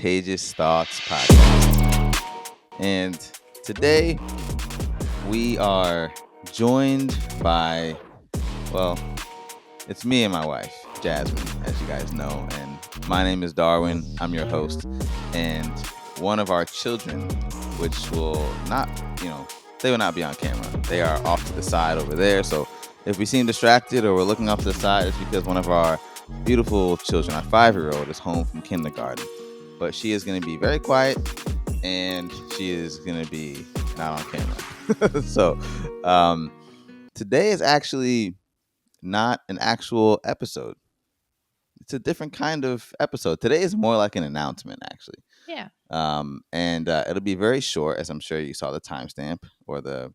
Contagious Thoughts Podcast. And today we are joined by, well, it's me and my wife, Jasmine, as you guys know. And my name is Darwin. I'm your host. And one of our children, which will not, they will not be on camera. They are off to the side over there. So if we seem distracted or we're looking off to the side, it's because one of our beautiful children, our 5-year-old, is home from kindergarten. But she is going to be very quiet and she is going to be not on camera. So today is actually not an actual episode. It's a different kind of episode. Today is more like an announcement, actually. Yeah. And it'll be very short, as I'm sure you saw the timestamp or the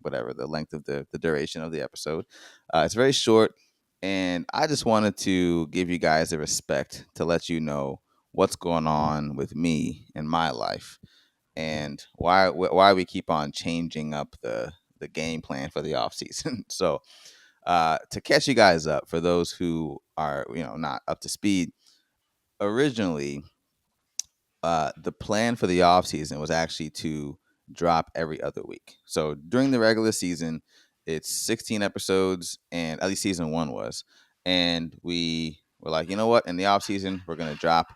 length of the duration of the episode. It's very short, and I just wanted to give you guys the respect to let you know what's going on with me in my life and why we keep on changing up the game plan for the off season. So to catch you guys up, for those who are not up to speed, originally the plan for the off season was actually to drop every other week. So during the regular season, it's 16 episodes, and at least season one was. And we were like, you know what? In the off season, we're gonna drop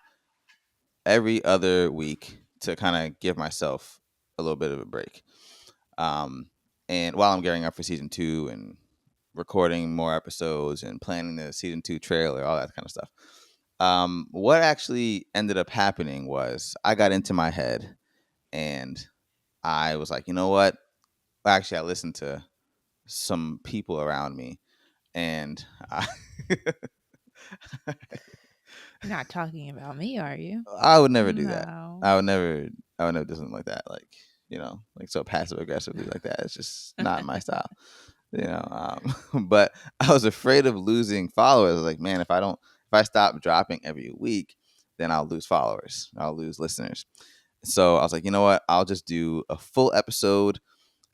every other week to kind of give myself a little bit of a break. Um, and while I'm gearing up for season two and recording more episodes and planning the season two trailer, all that kind of stuff. What actually ended up happening was I got into my head and I was like, you know what? Actually, I listened to some people around me and You're not talking about me, are you? I would never do that. No. I would never do something like that. Like, like so passive aggressively like that. It's just not my style. But I was afraid of losing followers. I was like, man, if I stop dropping every week, then I'll lose followers. I'll lose listeners. So I was like, you know what? I'll just do a full episode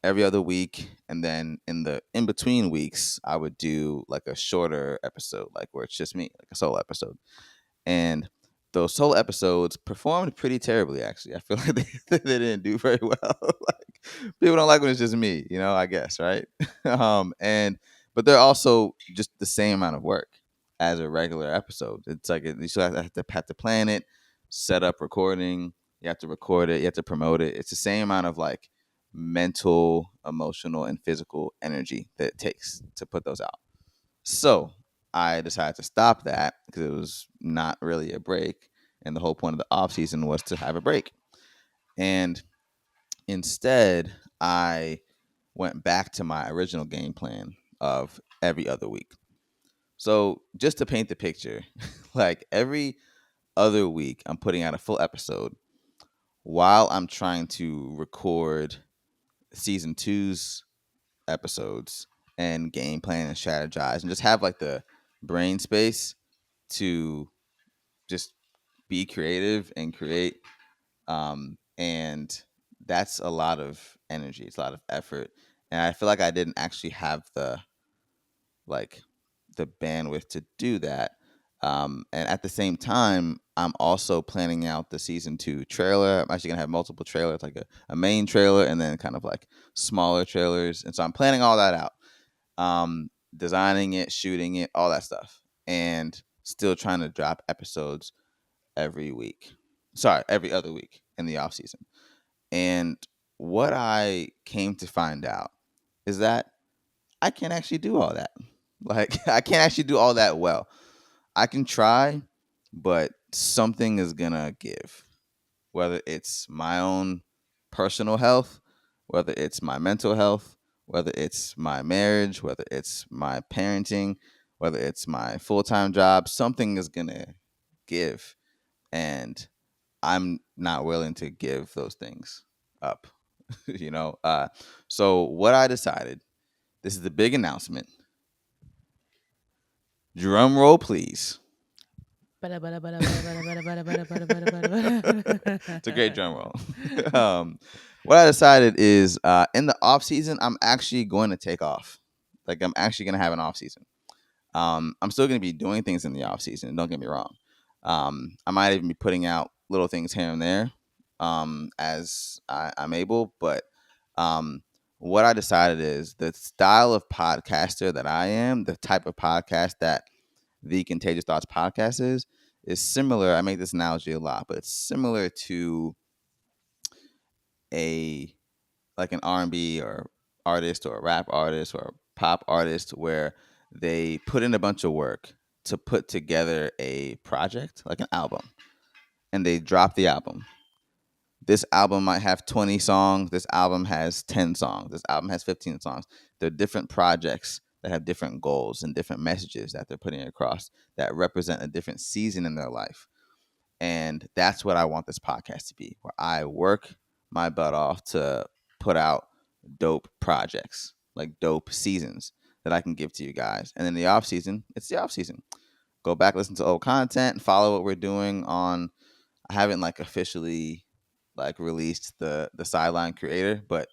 every other week, and then in between weeks, I would do like a shorter episode, like where it's just me, like a solo episode. And those solo episodes performed pretty terribly, actually. I feel like they didn't do very well. Like, people don't like when it's just me, I guess, right? But they're also just the same amount of work as a regular episode. It's like you still have to plan it, set up recording, you have to record it, you have to promote it. It's the same amount of like mental, emotional, and physical energy that it takes to put those out. So I decided to stop that because it was not really a break. And the whole point of the off season was to have a break. And instead, I went back to my original game plan of every other week. So just to paint the picture, like every other week, I'm putting out a full episode while I'm trying to record season two's episodes and game plan and strategize and just have like the brain space to just be creative and create. And that's a lot of energy. It's a lot of effort. And I feel like I didn't actually have like the bandwidth to do that. And at the same time, I'm also planning out the season two trailer. I'm actually gonna have multiple trailers, like a main trailer and then kind of like smaller trailers. And so I'm planning all that out. Designing it, shooting it, all that stuff. And still trying to drop episodes every week. Sorry, every other week in the off season. And what I came to find out is that I can't actually do all that. Like I can't actually do all that well. I can try, but something is gonna give. Whether it's my own personal health, whether it's my mental health, whether it's my marriage, whether it's my parenting, whether it's my full-time job, something is gonna give. And I'm not willing to give those things up. you know. So what I decided, this is the big announcement. Drum roll, please. It's a great drum roll. What I decided is in the off season, I'm actually going to take off. Like I'm actually going to have an off season. I'm still going to be doing things in the off season. Don't get me wrong. I might even be putting out little things here and there, as I'm able. But um, what I decided is the style of podcaster that I am, the type of podcast that the Contagious Thoughts podcast is similar. I make this analogy a lot, but it's similar to a like an R&B or artist or a rap artist or a pop artist where they put in a bunch of work to put together a project, like an album, and they drop the album. This album might have 20 songs. This album has 10 songs. This album has 15 songs. They're different projects that have different goals and different messages that they're putting across that represent a different season in their life. And that's what I want this podcast to be, where I work my butt off to put out dope projects, like dope seasons that I can give to you guys. And in the off season, it's the off season. Go back, listen to old content, follow what we're doing on. I haven't like officially like released the sideline creator, but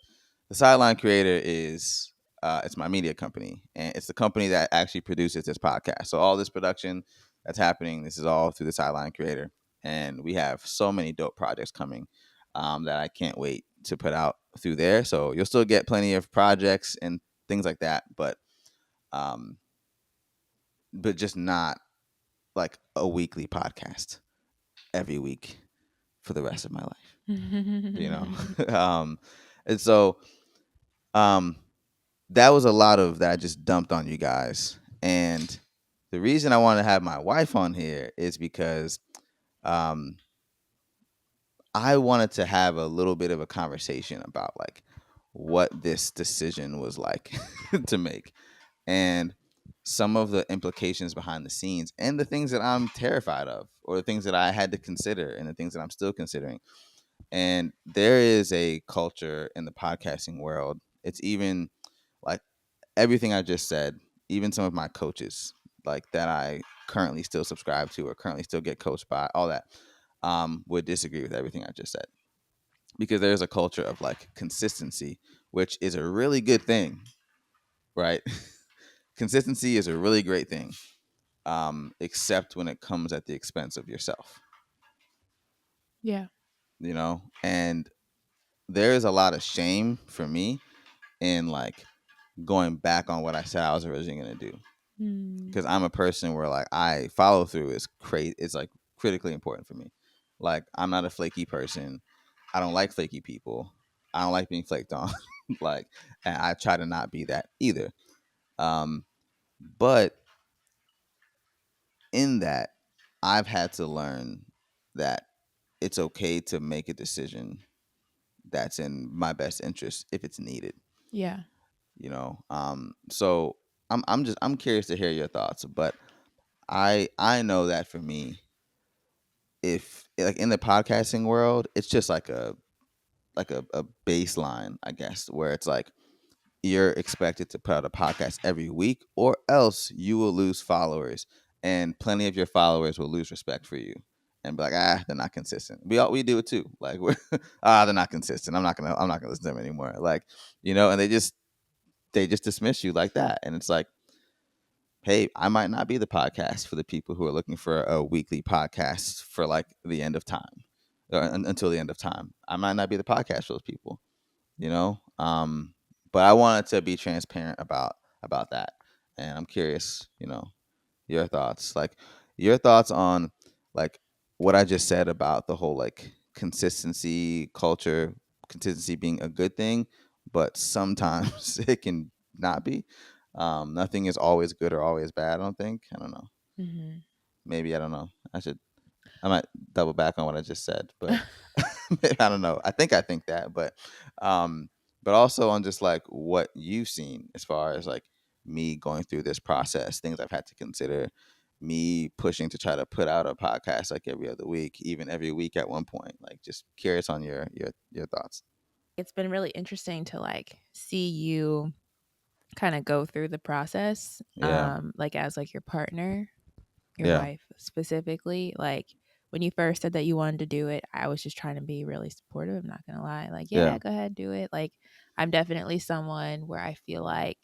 the sideline creator is it's my media company, and it's the company that actually produces this podcast. So all this production that's happening, this is all through the sideline creator, and we have so many dope projects coming that I can't wait to put out through there. So you'll still get plenty of projects and things like that, um, but just not like a weekly podcast every week for the rest of my life, you know. um, and so um, that was a lot of that I just dumped on you guys. And the reason I want to have my wife on here is because um, I wanted to have a little bit of a conversation about like what this decision was like to make, and some of the implications behind the scenes, and the things that I'm terrified of, or the things that I had to consider, and the things that I'm still considering. And there is a culture in the podcasting world. It's even like everything I just said, even some of my coaches, like that I currently still subscribe to or currently still get coached by, all that, would disagree with everything I just said. Because there's a culture of like consistency, which is a really good thing, right? Consistency is a really great thing, except when it comes at the expense of yourself, Yeah. you know? And there is a lot of shame for me in like going back on what I said I was originally going to do. Mm. Because I'm a person where like I follow through is crazy. It's like critically important for me. Like I'm not a flaky person. I don't like flaky people. I don't like being flaked on. Like, and I try to not be that either. Um, but in that, I've had to learn that it's okay to make a decision that's in my best interest if it's needed. Yeah. You know, so I'm curious to hear your thoughts, but I know that for me, if like in the podcasting world, it's just like a baseline, I guess, where it's like you're expected to put out a podcast every week, or else you will lose followers, and plenty of your followers will lose respect for you and be like, they're not consistent. We do it too. Like we're they're not consistent. I'm not gonna listen to them anymore. Like, you know, and they just dismiss you like that, and it's like, hey, I might not be the podcast for the people who are looking for a weekly podcast for like the end of time, or until the end of time. I might not be the podcast for those people, you know. But I wanted to be transparent about that, and I'm curious, you know, your thoughts, like your thoughts on like what I just said about the whole like consistency culture, consistency being a good thing, but sometimes it can not be. Nothing is always good or always bad. I don't think. I don't know. Hmm. Maybe I don't know. I might double back on what I just said, but I don't know. I think that, um, but also on just like what you've seen as far as like me going through this process, things I've had to consider, me pushing to try to put out a podcast like every other week, even every week at one point. Like, just curious on your thoughts. It's been really interesting to like see you kind of go through the process, Yeah, like as like your partner, your yeah, wife specifically. Like when you first said that you wanted to do it, I was just trying to be really supportive. I'm not gonna lie. Like, yeah, yeah, go ahead, do it. Like, I'm definitely someone where I feel like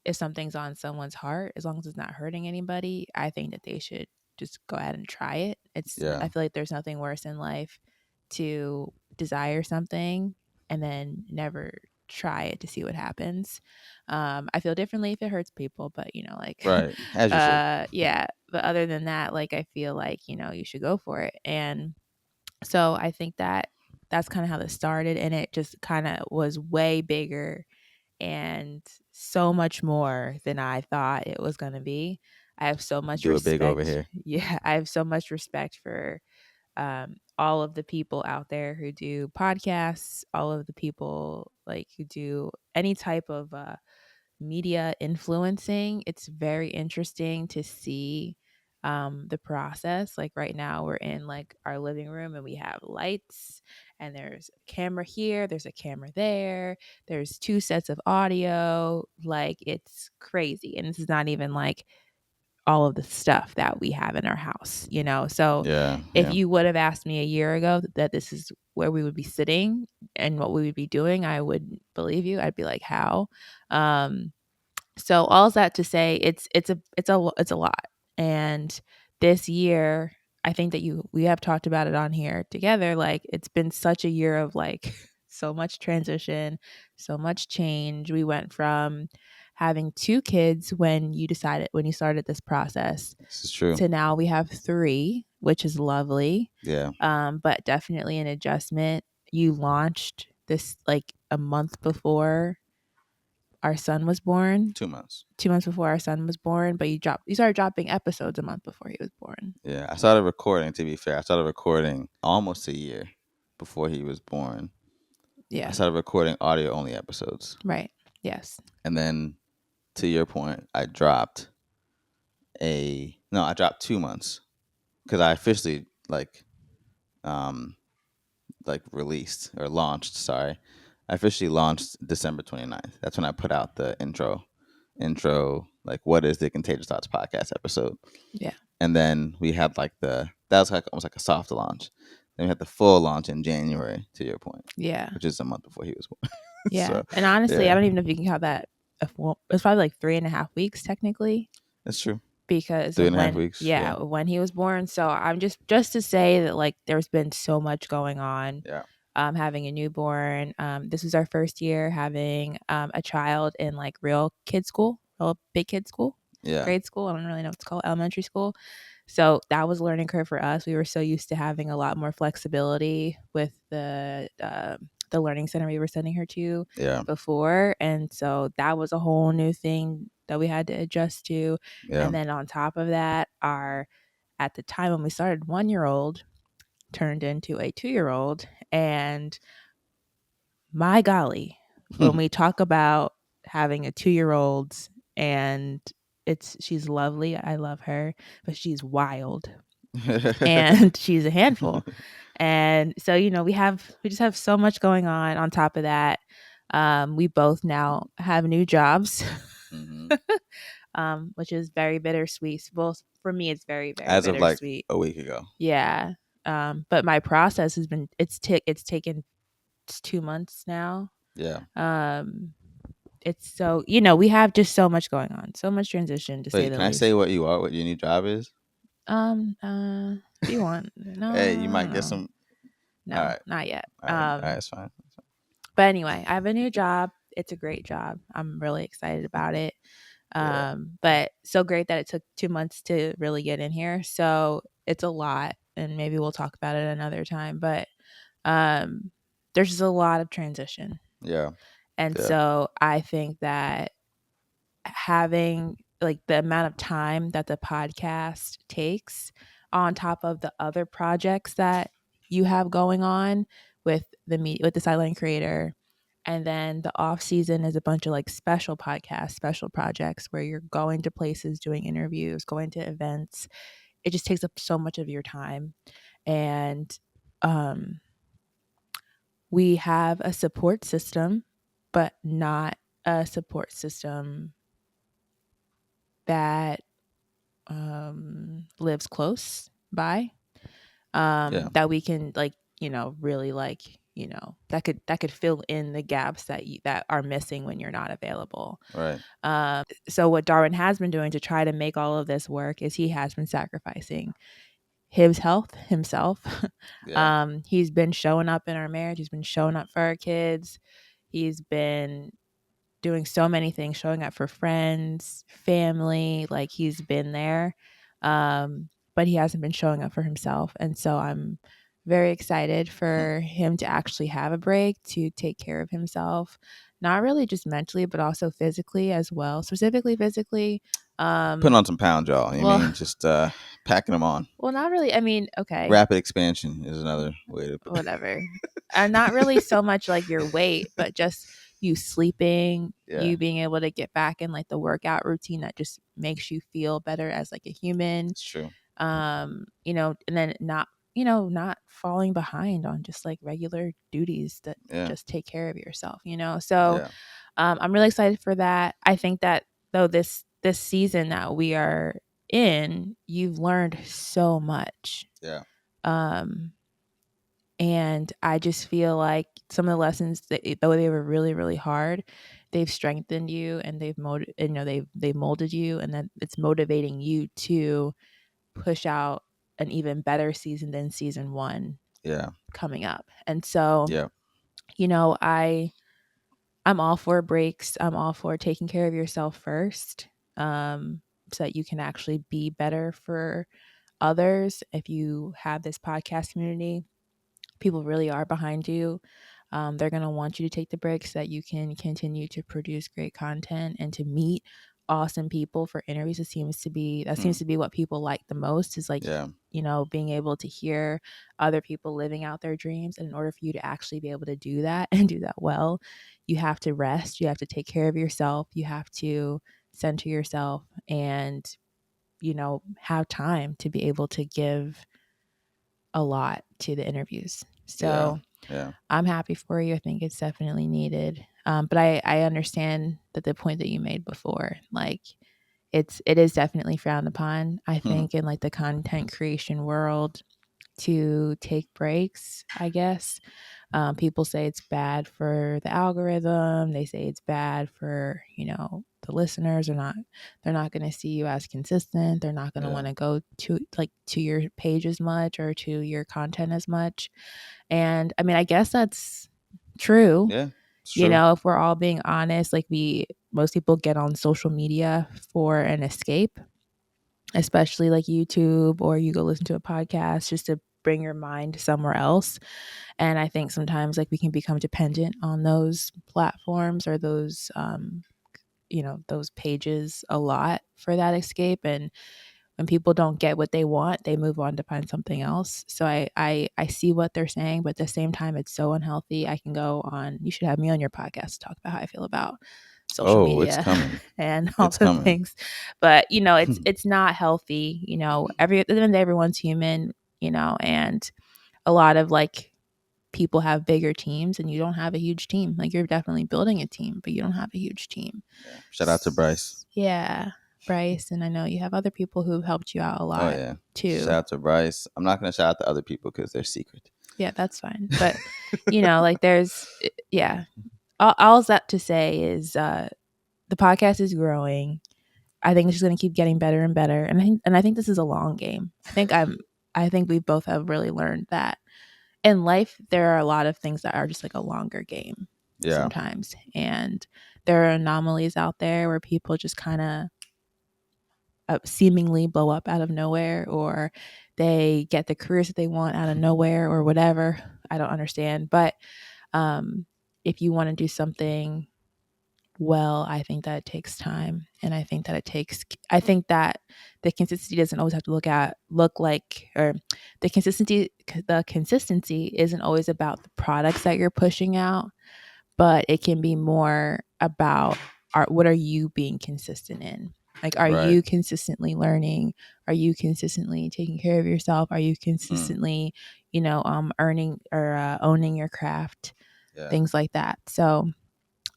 if something's on someone's heart, as long as it's not hurting anybody, I think that they should. just go ahead and try it. Yeah. I feel like there's nothing worse in life to desire something and then never try it to see what happens. I feel differently if it hurts people, but like, Right. As you should. yeah. But other than that, like, I feel like, you should go for it. And so I think that that's kind of how this started. And it just kind of was way bigger and so much more than I thought it was going to be. I have so much Do it big over respect. here. Yeah, I have so much respect for all of the people out there who do podcasts, all of the people like who do any type of media influencing. It's very interesting to see the process. Like right now, we're in like our living room and we have lights, and there's a camera here, there's a camera there, there's two sets of audio. Like it's crazy. And this is not even like all of the stuff that we have in our house. So Yeah. if Yeah. you would have asked me a year ago that this is where we would be sitting and what we would be doing, I would believe you. I'd be like, how? Um, so all's that to say, it's a lot. And this year, I think that we have talked about it on here together. Like it's been such a year of like so much transition, so much change. We went from having two kids when you started this process This is true. to now we have three, which is lovely. Yeah. But definitely an adjustment. You launched this like a month before our son was born, 2 months. 2 months before our son was born, but you started dropping episodes a month before he was born. Yeah. I started recording, to be fair. I started recording almost a year before he was born. I Yeah. started recording audio only episodes. Right. Yes. And then to your point, I dropped 2 months because I officially um released or launched, sorry. I officially launched December 29th. That's when I put out the intro, like what is the Contagious Thoughts podcast episode. Yeah. And then we had that was like almost like a soft launch. Then we had the full launch in January, to your point, Yeah. which is a month before he was born. Yeah. So And honestly, I yeah, don't even know if you can count that. It's probably like 3.5 weeks technically that's true. because Three of and a half weeks. Yeah. when he was born. So I'm just to say that like there's been so much going on. Yeah. Having a newborn. This was our first year having a child in like real kid school, real big kid school, Yeah. grade school. I don't really know what it's called, elementary school. So that was a learning curve for us. We were so used to having a lot more flexibility with the learning center we were sending her to Yeah. before, and so that was a whole new thing that we had to adjust to. Yeah. And then on top of that, our at the time when we started 1-year-old turned into a 2-year-old. And my golly, when we talk about having a 2-year-old and she's lovely, I love her, but she's wild and she's a handful. And so, we just have so much going on top of that. We both now have new jobs, hmm which is very bittersweet. Well, for me, it's very, very As of like bittersweet. a week ago. Yeah. But my process has been it's taken 2 months now. Yeah. Um, it's so we have just so much going on, so much transition to say Wait, the can I say least. what your new job is? If you want, no, Hey, you might get no, some. All no, right. not yet. All right. All right. It's fine. But anyway, I have a new job. It's a great job. I'm really excited about it. Yeah. But so great that it took 2 months to really get in here. So it's a lot, and maybe we'll talk about it another time. But um, there's just a lot of transition. Yeah. And Yeah. so I think that having like the amount of time that the podcast takes on top of the other projects that you have going on with the Sideline Creator, and then the off season is a bunch of like special podcasts, special projects where you're going to places, doing interviews, going to events. It just takes up so much of your time. And um we have a support system, but not a support system that lives close by, Yeah. that we can like really like that could fill in the gaps that are missing when you're not available. Right. So what Darwin has been doing to try to make all of this work is he has been sacrificing his health himself. Yeah. He's been showing up in our marriage. He's been showing up for our kids. He's been doing so many things, showing up for friends, family, like he's been there. But he hasn't been showing up for himself. And so I'm very excited for him to actually have a break, to take care of himself, not really just mentally, but also physically as well. Specifically physically. Putting on some pounds, y'all. You Well, mean just packing them on. well, not really. I mean, okay, Rapid expansion is another way to put it. whatever. Not really so much like your weight, but just you sleeping, Yeah. you being able to get back in like the workout routine that just makes you feel better as like a human. It's true. And then not falling behind on just like regular duties that Yeah. just take care of yourself, So Yeah. I'm really excited for that. I think that though this season that we are in, you've learned so much. Yeah. And I just feel like some of the lessons that though they were really, really hard, they've strengthened you and they've molded you, and then it's motivating you to push out an even better season than season 1 Yeah. coming up. And so, Yeah. I'm all for breaks. I'm all for taking care of yourself first, so that you can actually be better for others. If you have this podcast community, people really are behind you. They're going to want you to take the breaks so that you can continue to produce great content and to meet awesome people for interviews. That seems to be what people like the most, is like, Yeah. being able to hear other people living out their dreams. And in order for you to actually be able to do that and do that well, you have to rest. You have to take care of yourself. You have to center yourself and, have time to be able to give a lot to the interviews. Yeah. So Yeah. I'm happy for you. I think it's definitely needed. But I understand that the point that you made before, like it is definitely frowned upon, I think, in like the content creation world, to take breaks, I guess. People say it's bad for the algorithm. They say it's bad for, the listeners they're not going to see you as consistent. They're not going to Yeah. want to go to your page as much or to your content as much. And I mean, I guess that's true. Yeah. It's true. If we're all being honest, like most people get on social media for an escape, especially like YouTube, or you go listen to a podcast just to bring your mind somewhere else. And I think sometimes like we can become dependent on those platforms or those those pages a lot for that escape. And when people don't get what they want, they move on to find something else. So I see what they're saying, but at the same time, it's so unhealthy. I can go on. You should have me on your podcast to talk about how I feel about social It's media coming. and all It's the coming. things. But it's not healthy. At the end of the day, everyone's human. And a lot of like people have bigger teams, and you don't have a huge team. Like you're definitely building a team, but you don't have a huge team. Yeah. Shout out to Bryce. Yeah. Bryce, and I know you have other people who've helped you out a lot. Oh yeah. Too. Shout out to Bryce. I'm not gonna shout out to other people because they're secret. Yeah, that's fine. But like there's all that to say is the podcast is growing. I think it's just going to keep getting better and better. And I think this is a long game. I think we both have really learned that in life there are a lot of things that are just like a longer game sometimes. And there are anomalies out there where people just kind of seemingly blow up out of nowhere, or they get the careers that they want out of nowhere, or whatever. I don't understand. But if you want to do something well, I think that it takes time. And I think that the consistency doesn't always have to look like, or the consistency isn't always about the products that you're pushing out, but it can be more about what are you being consistent in? Like, are you consistently learning? Are you consistently taking care of yourself? Are you consistently, earning or owning your craft? Yeah. Things like that. So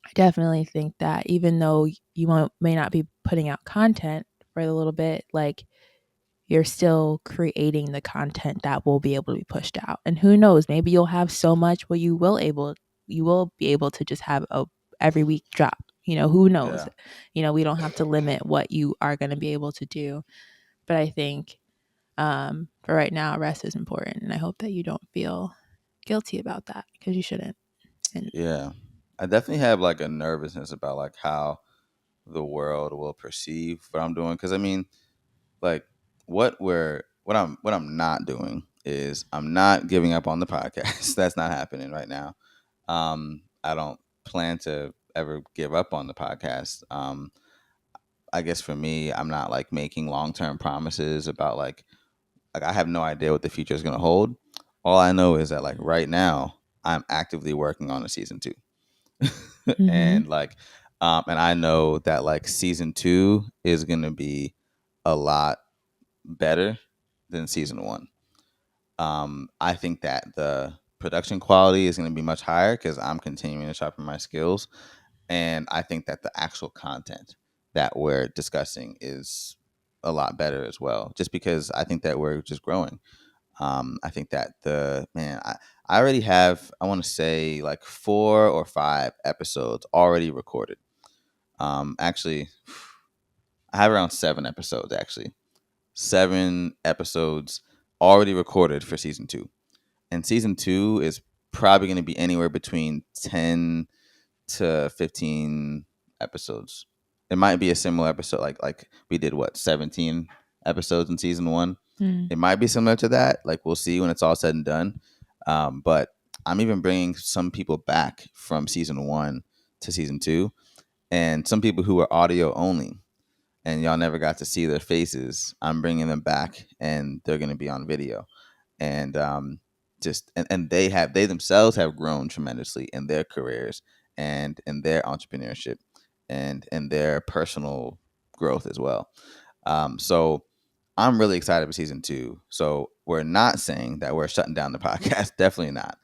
I definitely think that even though you may not be putting out content for a little bit, like you're still creating the content that will be able to be pushed out. And who knows, maybe you'll have so much where you will be able to just have a every week drop. Who knows? Yeah. We don't have to limit what you are going to be able to do. But I think for right now, rest is important, and I hope that you don't feel guilty about that, because you shouldn't. And Yeah. I definitely have like a nervousness about like how the world will perceive what I'm doing. Cause I mean, like what I'm not doing is I'm not giving up on the podcast. That's not happening right now. I don't plan to ever give up on the podcast. I guess for me, I'm not like making long term promises about like I have no idea what the future is gonna hold. All I know is that like right now I'm actively working on a season two. mm-hmm. And like and I know that like season two is gonna be a lot better than season one. I think that the production quality is going to be much higher because I'm continuing to sharpen my skills, and I think that the actual content that we're discussing is a lot better as well. Just because I think that we're just growing. I think that I already have, I want to say like 4 or 5 episodes already recorded. Actually, I have around 7 episodes actually. 7 episodes already recorded for season two. And season two is probably going to be anywhere between 10 to 15 episodes. It might be a similar episode, like we did what 17 episodes in season one. Mm. It might be similar to that. Like we'll see when it's all said and done. But I'm even bringing some people back from season one to season two, and some people who are audio only, and y'all never got to see their faces. I'm bringing them back, and they're going to be on video. And and they themselves have grown tremendously in their careers and in their entrepreneurship and in their personal growth as well. So I'm really excited for season two. So we're not saying that we're shutting down the podcast. Definitely not.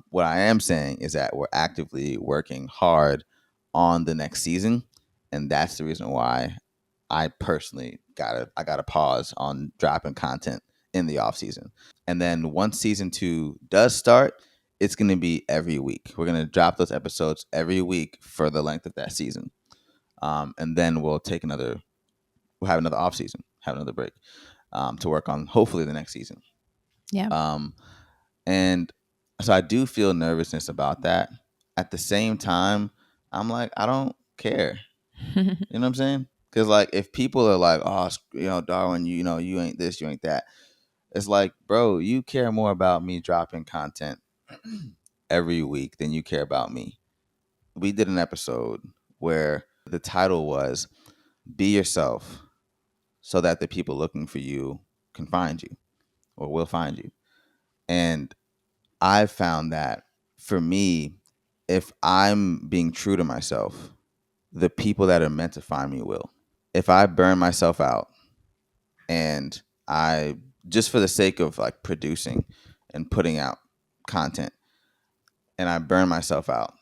What I am saying is that we're actively working hard on the next season, and that's the reason why I personally got to pause on dropping content in the off season. And then once season two does start, it's going to be every week. We're going to drop those episodes every week for the length of that season. And then we'll have another off season, have another break to work on hopefully the next season. Yeah. Um, and so I do feel nervousness about that. At the same time, I'm like, I don't care. You know what I'm saying? Because like, if people are like, "Oh, Darwin, you ain't this, you ain't that," it's like, bro, you care more about me dropping content every week than you care about me. We did an episode where the title was "Be Yourself," so that the people looking for you can find you or will find you. And I found that for me, if I'm being true to myself, the people that are meant to find me will. If I burn myself out and I just for the sake of like producing and putting out content and I burn myself out,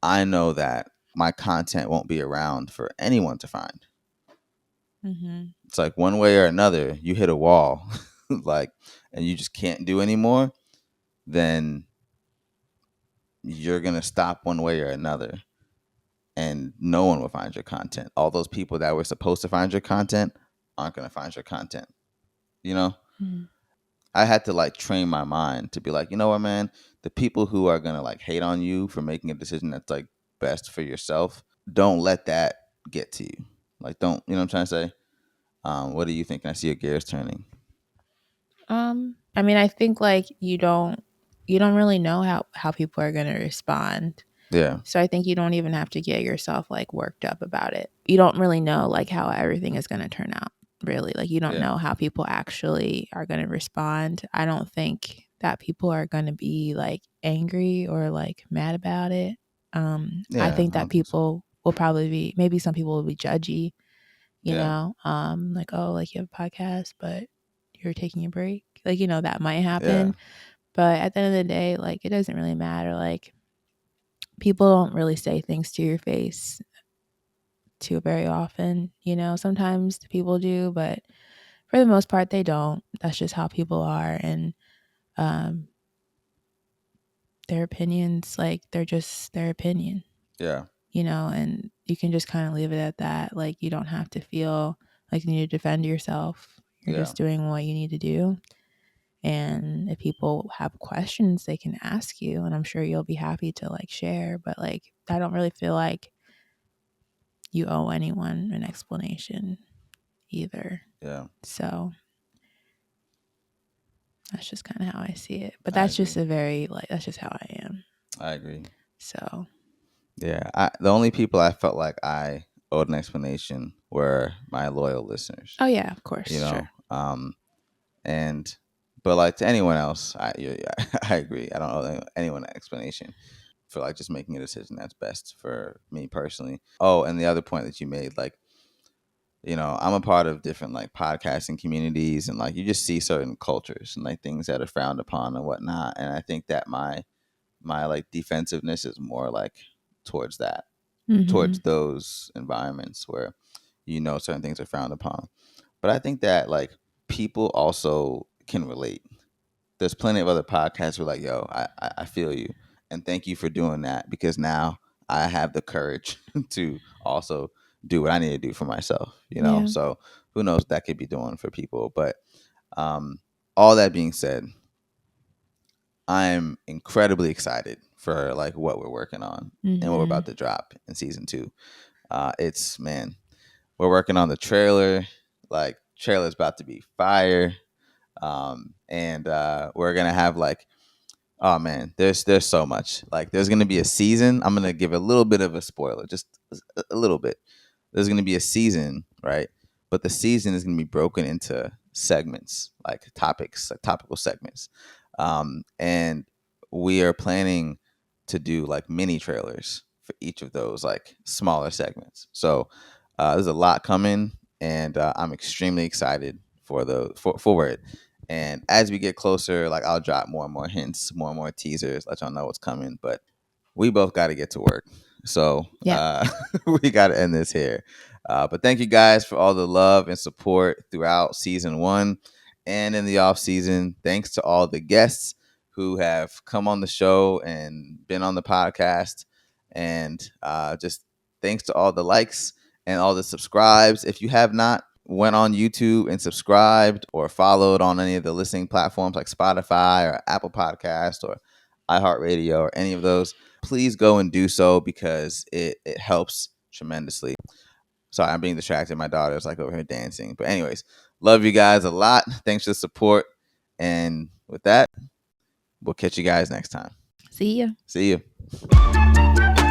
I know that my content won't be around for anyone to find. mm-hmm. It's like one way or another, you hit a wall, like, and you just can't do anymore, then you're gonna stop one way or another, and no one will find your content. All those people that were supposed to find your content aren't gonna find your content. You know, Mm-hmm. I had to like train my mind to be like, you know what, man, the people who are gonna like hate on you for making a decision that's like best for yourself, don't let that get to you. Like, don't, you know what I'm trying to say? What do you think? I see your gears turning. I mean, I think like you don't really know how people are going to respond. Yeah, So I think you don't even have to get yourself like worked up about it. You don't really know like how everything is going to turn out. Really, like you don't yeah, know how people actually are going to respond. I don't think that people are going to be like angry or like mad about it. I yeah. think I that don't think so. people will probably be, maybe some people will be judgy, Yeah, like, oh, like you have a podcast, but you're taking a break. Like, that might yeah, happen. But at the end of the day, like, it doesn't really matter. Like, people don't really say things to your face too very often. Sometimes people do, but for the most part, they don't. That's just how people are. And um, their opinions, like, they're just their opinion, Yeah. and you can just kind of leave it at that. Like, you don't have to feel like you need to defend yourself. You're Yeah. just doing what you need to do. And if people have questions, they can ask you, and I'm sure you'll be happy to like share. But like, I don't really feel like you owe anyone an explanation either. Yeah. So that's just kind of how I see it. But I that's agree. just that's just how I am. I agree. So Yeah. The only people I felt like I owed an explanation were my loyal listeners. oh yeah, of course, You know, sure. and but like to anyone else, I agree. I don't owe anyone an explanation for like just making a decision that's best for me personally. Oh, and the other point that you made, like, I'm a part of different like podcasting communities, and like you just see certain cultures and like things that are frowned upon and whatnot. And I think that my like defensiveness is more like towards that, Mm-hmm. towards those environments where certain things are frowned upon. But I think that like people also can relate. There's plenty of other podcasts where like, yo, I feel you, and thank you for doing that, because now I have the courage to also do what I need to do for myself. Yeah. So who knows what that could be doing for people. But um, all that being said, I'm incredibly excited for like what we're working on and what we're Mm-hmm. about to drop in season 2. It's man, we're working on the trailer. Like, trailer's about to be fire. And we're gonna have like, oh man, there's so much. Like, there's gonna be a season. I'm gonna give a little bit of a spoiler, just a little bit. There's gonna be a season, right? But the season is gonna be broken into segments, like topics, like topical segments. And we are planning to do like mini trailers for each of those like smaller segments. So there's a lot coming, and I'm extremely excited for it. And as we get closer, like I'll drop more and more hints, more and more teasers, let y'all know what's coming. But we both got to get to work. So Yeah. we got to end this here. But thank you guys for all the love and support throughout season 1 and in the off season. Thanks to all the guests who have come on the show and been on the podcast. And just thanks to all the likes and all the subscribes. If you have not went on YouTube and subscribed or followed on any of the listening platforms like Spotify or Apple Podcast or iHeartRadio or any of those, please go and do so, because it helps tremendously. Sorry, I'm being distracted. My daughter's like over here dancing. But anyways, love you guys a lot. Thanks for the support. And with that, we'll catch you guys next time. See ya. See you.